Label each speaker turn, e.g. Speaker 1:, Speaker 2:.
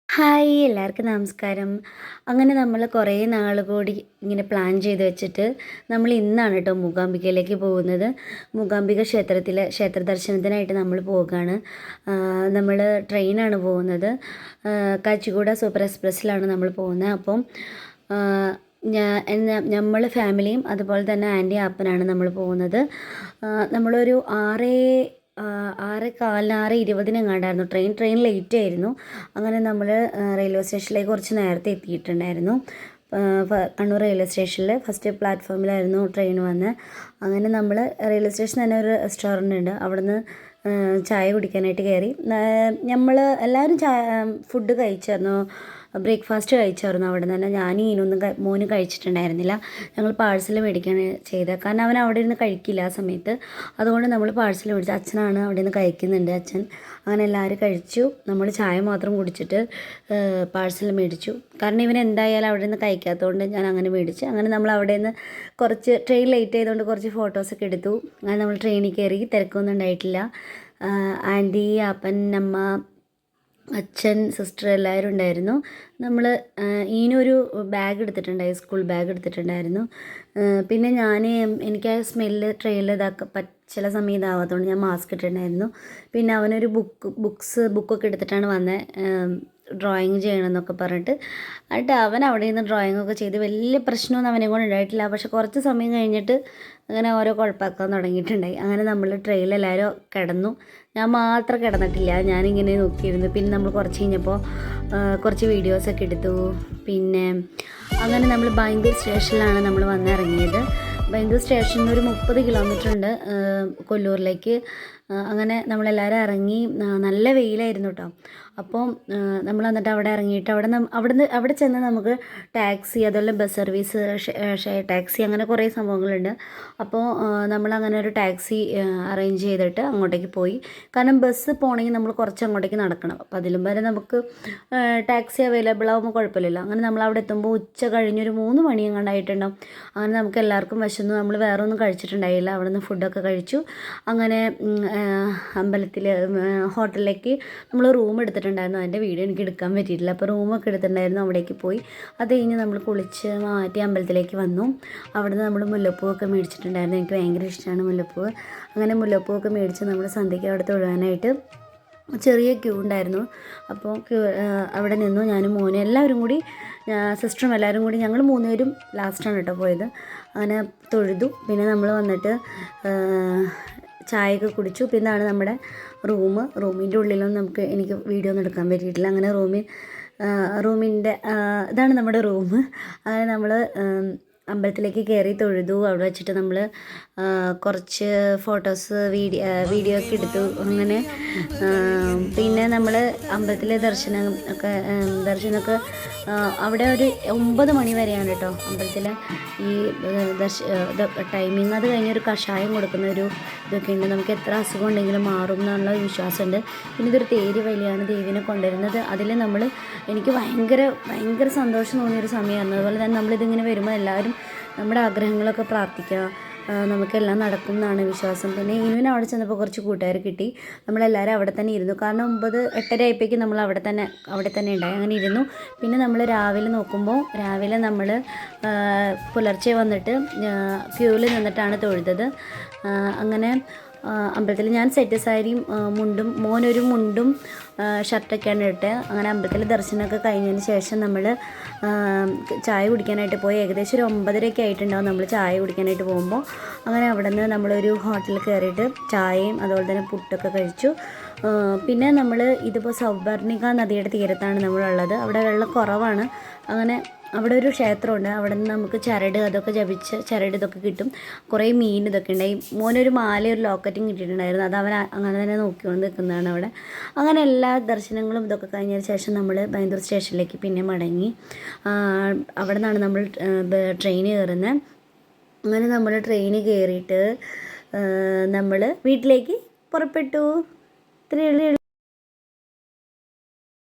Speaker 1: Hi എല്ലാവർക്കും നമസ്കാരം. അങ്ങനെ നമ്മൾ കുറേ നാൾ കൂടി ഇങ്ങനെ പ്ലാൻ ചെയ്ത് വെച്ചിട്ട് നമ്മൾ ഇന്നാണ് കേട്ടോ മൂകാംബികയിലേക്ക് പോകുന്നത്. മൂകാംബിക ക്ഷേത്ര ദർശനത്തിനായിട്ട് നമ്മൾ പോവുകയാണ്. നമ്മൾ ട്രെയിനാണ് പോകുന്നത്. കാച്ചിഗുഡ സൂപ്പർ എക്സ്പ്രസ്സിലാണ് നമ്മൾ പോകുന്നത്. അപ്പം നമ്മൾ ഫാമിലിയും അതുപോലെ തന്നെ ആൻറ്റി അപ്പനാണ് നമ്മൾ പോകുന്നത്. നമ്മളൊരു 6:15 6:20 ട്രെയിൻ ലേറ്റ് ആയിരുന്നു. അങ്ങനെ നമ്മൾ റെയിൽവേ സ്റ്റേഷനിലേക്ക് കുറച്ച് നേരത്തെ എത്തിയിട്ടുണ്ടായിരുന്നു. കണ്ണൂർ റെയിൽവേ സ്റ്റേഷനിൽ ഫസ്റ്റ് പ്ലാറ്റ്ഫോമിലായിരുന്നു ട്രെയിൻ വന്നത്. അങ്ങനെ നമ്മൾ റെയിൽവേ സ്റ്റേഷനിൽ തന്നെ ഒരു റെസ്റ്റോറൻ്റ് ഉണ്ട്. അവിടുന്ന് ചായ കുടിക്കാനായിട്ട് കയറി. നമ്മൾ എല്ലാവരും ഫുഡ് കഴിച്ചായിരുന്നു, ബ്രേക്ക്ഫാസ്റ്റ് കഴിച്ചായിരുന്നു അവിടെ നിന്ന് തന്നെ. ഞാനും ഈനൊന്നും മോന് കഴിച്ചിട്ടുണ്ടായിരുന്നില്ല. ഞങ്ങൾ പാഴ്സൽ മേടിക്കുകയാണ് ചെയ്തത്. കാരണം അവൻ അവിടെ ഇരുന്ന് കഴിക്കില്ല ആ സമയത്ത്. അതുകൊണ്ട് നമ്മൾ പാഴ്സൽ മേടിച്ചു. അച്ഛനാണ് അവിടെ നിന്ന് കഴിക്കുന്നുണ്ട്, അച്ഛൻ. അങ്ങനെ എല്ലാവരും കഴിച്ചു. നമ്മൾ ചായ മാത്രം കുടിച്ചിട്ട് പാഴ്സൽ മേടിച്ചു. കാരണം ഇവൻ എന്തായാലും അവിടെ നിന്ന് കഴിക്കാത്തതുകൊണ്ട് ഞാൻ അങ്ങനെ മേടിച്ചു. അങ്ങനെ നമ്മൾ അവിടെ നിന്ന് കുറച്ച് ട്രെയിൻ ലേറ്റ് ആയതുകൊണ്ട് കുറച്ച് ഫോട്ടോസൊക്കെ എടുത്തു. അങ്ങനെ നമ്മൾ ട്രെയിനിൽ കയറി. തിരക്കൊന്നും ഉണ്ടായിട്ടില്ല. ആൻറ്റി, അപ്പൻ, അമ്മ, അച്ഛൻ, സിസ്റ്റർ എല്ലാവരും ഉണ്ടായിരുന്നു. നമ്മൾ ഈനൊരു ബാഗ് എടുത്തിട്ടുണ്ടായി, സ്കൂൾ ബാഗ് എടുത്തിട്ടുണ്ടായിരുന്നു. പിന്നെ എനിക്ക് ആ സ്മെല്ല് ട്രെയിനിൽ ചില സമയം ഇതാവാത്തതുകൊണ്ട് ഞാൻ മാസ്ക് ഇട്ടിട്ടുണ്ടായിരുന്നു. പിന്നെ അവനൊരു ബുക്കൊക്കെ എടുത്തിട്ടാണ് വന്നത്, ഡ്രോയിങ് ചെയ്യണമെന്നൊക്കെ പറഞ്ഞിട്ട്. അവൻ അവിടെ നിന്ന് ഡ്രോയിങ്ങൊക്കെ ചെയ്ത് വലിയ പ്രശ്നമൊന്നും അവനെ കൊണ്ട് ഉണ്ടായിട്ടില്ല. പക്ഷെ കുറച്ച് സമയം കഴിഞ്ഞിട്ട് അങ്ങനെ ഓരോ കുഴപ്പമാക്കാൻ തുടങ്ങിയിട്ടുണ്ടായി. അങ്ങനെ നമ്മൾ ട്രെയിനിൽ എല്ലാവരും കിടന്നു. ഞാൻ മാത്രം കിടന്നിട്ടില്ല, ഞാനിങ്ങനെ നോക്കിയിരുന്നു. പിന്നെ നമ്മൾ കുറച്ച് കഴിഞ്ഞപ്പോൾ കുറച്ച് വീഡിയോസൊക്കെ എടുത്തു. പിന്നെ അങ്ങനെ നമ്മൾ ബൈന്ദൂർ സ്റ്റേഷനിലാണ് നമ്മൾ വന്നിറങ്ങിയത്. ബൈന്ദൂർ സ്റ്റേഷനിൽ നിന്ന് ഒരു 30 കിലോമീറ്റർ ഉണ്ട് കൊല്ലൂരിലേക്ക്. അങ്ങനെ നമ്മളെല്ലാവരും ഇറങ്ങി. നല്ല വെയിലായിരുന്നു കേട്ടോ. അപ്പോൾ നമ്മൾ എന്നിട്ട് അവിടെ ഇറങ്ങിയിട്ട് അവിടെ ചെന്ന് നമുക്ക് ടാക്സി, അതുപോലെ ബസ് സർവീസ്, ടാക്സി, അങ്ങനെ കുറേ സംഭവങ്ങളുണ്ട്. അപ്പോൾ നമ്മളങ്ങനെ ഒരു ടാക്സി അറേഞ്ച് ചെയ്തിട്ട് അങ്ങോട്ടേക്ക് പോയി. കാരണം ബസ് പോകണമെങ്കിൽ നമ്മൾ കുറച്ച് അങ്ങോട്ടേക്ക് നടക്കണം. അപ്പോൾ അതിലും വരെ നമുക്ക് ടാക്സി അവൈലബിൾ ആകുമ്പോൾ കുഴപ്പമില്ലല്ലോ. അങ്ങനെ നമ്മൾ അവിടെ എത്തുമ്പോൾ ഉച്ച കഴിഞ്ഞൊരു 3 മണി എങ്ങാണ്ടായിട്ടുണ്ടാവും. അങ്ങനെ നമുക്ക് എല്ലാവർക്കും വിശന്നു. നമ്മൾ വേറെ ഒന്നും കഴിച്ചിട്ടുണ്ടായില്ല. അവിടെ നിന്ന് ഫുഡൊക്കെ കഴിച്ചു. അങ്ങനെ ഹോട്ടലിലേക്ക് നമ്മൾ റൂം എടുത്തിട്ടുണ്ടായിരുന്നു. അതിൻ്റെ വീഡിയോ എനിക്ക് എടുക്കാൻ പറ്റിയിട്ടില്ല. അപ്പോൾ റൂമൊക്കെ എടുത്തിട്ടുണ്ടായിരുന്നു. അവിടേക്ക് പോയി. അത് കഴിഞ്ഞ് നമ്മൾ കുളിച്ച് മാറ്റി അമ്പലത്തിലേക്ക് വന്നു. അവിടുന്ന് നമ്മൾ മുല്ലപ്പൂവൊക്കെ മേടിച്ചിട്ടുണ്ടായിരുന്നു. എനിക്ക് ഭയങ്കര ഇഷ്ടമാണ് മുല്ലപ്പൂവ്. അങ്ങനെ മുല്ലപ്പൂവൊക്കെ മേടിച്ച് നമ്മൾ സന്ധ്യയ്ക്ക് അവിടെ തൊഴുവാനായിട്ട് ചെറിയ ക്യൂ ഉണ്ടായിരുന്നു. അപ്പോൾ അവിടെ നിന്നു. ഞാനും മോനും എല്ലാവരും കൂടി, സിസ്റ്ററും എല്ലാവരും കൂടി, ഞങ്ങൾ 3 പേരും ലാസ്റ്റാണ് കേട്ടോ പോയത്. അങ്ങനെ തൊഴുതു. പിന്നെ നമ്മൾ വന്നിട്ട് ചായയൊക്കെ കുടിച്ചു. പിന്നാണ് നമ്മുടെ റൂമിൻ്റെ ഉള്ളിലൊന്നും എനിക്ക് വീഡിയോ ഒന്നും എടുക്കാൻ പറ്റിയിട്ടില്ല. അങ്ങനെ റൂമിൻ്റെ ഇതാണ് നമ്മുടെ റൂം. അങ്ങനെ നമ്മൾ അമ്പലത്തിലേക്ക് കയറി തൊഴുതു. അവിടെ വെച്ചിട്ട് നമ്മൾ കുറച്ച് ഫോട്ടോസ്, വീഡിയോ ഒക്കെ എടുത്തു. അങ്ങനെ പിന്നെ നമ്മൾ അമ്പലത്തിലെ ദർശനമൊക്കെ അവിടെ ഒരു 9 മണി വരെയാണ് കേട്ടോ അമ്പലത്തിലെ ഈ ടൈമിങ്. അത് കഴിഞ്ഞൊരു കഷായം കൊടുക്കുന്ന ഒരു ഇതൊക്കെ ഉണ്ട്. നമുക്ക് എത്ര അസുഖം ഉണ്ടെങ്കിലും മാറും എന്നുള്ള വിശ്വാസമുണ്ട്. പിന്നെ ഇതൊരു തേര് വലിയാണ് ദേവീനെ കൊണ്ടുവരുന്നത്. അതിൽ എനിക്ക് ഭയങ്കര സന്തോഷം തോന്നിയൊരു സമയമായിരുന്നു. അതുപോലെ തന്നെ നമ്മളിതിങ്ങനെ വരുമ്പോൾ എല്ലാവരും നമ്മുടെ ആഗ്രഹങ്ങളൊക്കെ പ്രാർത്ഥിക്കുക, നമുക്കെല്ലാം നടക്കും എന്നാണ് വിശ്വാസം. പിന്നെ ഇനുവിന് അവിടെ ചെന്നപ്പോൾ കുറച്ച് കൂട്ടുകാർ കിട്ടി. നമ്മളെല്ലാവരും അവിടെ തന്നെ ഇരുന്നു. കാരണം 8:30 ആയപ്പോഴേക്കും നമ്മൾ അവിടെ തന്നെ ഉണ്ടായി. അങ്ങനെ ഇരുന്നു. പിന്നെ നമ്മൾ രാവിലെ നമ്മൾ പുലർച്ചെ വന്നിട്ട് ക്യൂവിൽ നിന്നിട്ടാണ് തൊഴുതത്. അങ്ങനെ അമ്പലത്തിൽ ഞാൻ സെറ്റ് സാരിയും മുണ്ടും, മോനൊരു മുണ്ടും ഷർട്ടൊക്കെയാണ് ഇട്ട്. അങ്ങനെ അമ്പലത്തിൽ ദർശനമൊക്കെ കഴിഞ്ഞതിന് ശേഷം നമ്മൾ ചായ കുടിക്കാനായിട്ട് പോയി. ഏകദേശം ഒരു 9:30 ആയിട്ടുണ്ടാവും നമ്മൾ ചായ കുടിക്കാനായിട്ട് പോകുമ്പോൾ. അങ്ങനെ അവിടെ നിന്ന് നമ്മളൊരു ഹോട്ടലിൽ കയറിയിട്ട് ചായയും അതുപോലെ തന്നെ പുട്ടൊക്കെ കഴിച്ചു. പിന്നെ നമ്മൾ ഇതിപ്പോൾ സൗവർണിക നദിയുടെ തീരത്താണ് നമ്മളുള്ളത്. അവിടെ വെള്ളം കുറവാണ്. അങ്ങനെ അവിടെ ഒരു ക്ഷേത്രമുണ്ട്. അവിടെ നിന്ന് നമുക്ക് അതൊക്കെ ജപിച്ച് ഇതൊക്കെ കിട്ടും. കുറേ മീൻ ഇതൊക്കെ ഉണ്ടായി. മോനൊരു ഒരു ലോക്കറ്റും കിട്ടിയിട്ടുണ്ടായിരുന്നു. അത് അവൻ അങ്ങനെ തന്നെ നോക്കിക്കൊണ്ട് നിൽക്കുന്നതാണ് അവിടെ. അങ്ങനെ എല്ലാ ദർശനങ്ങളും ഇതൊക്കെ കഴിഞ്ഞതിന് ശേഷം നമ്മൾ ബൈന്ദൂർ സ്റ്റേഷനിലേക്ക് പിന്നെ മടങ്ങി. അവിടെ നിന്നാണ് നമ്മൾ ട്രെയിൻ കയറുന്നത്. അങ്ങനെ നമ്മൾ ട്രെയിൻ കയറിയിട്ട് നമ്മൾ വീട്ടിലേക്ക് പുറപ്പെട്ടു. ഇത്രയേ ഉള്ളൂ.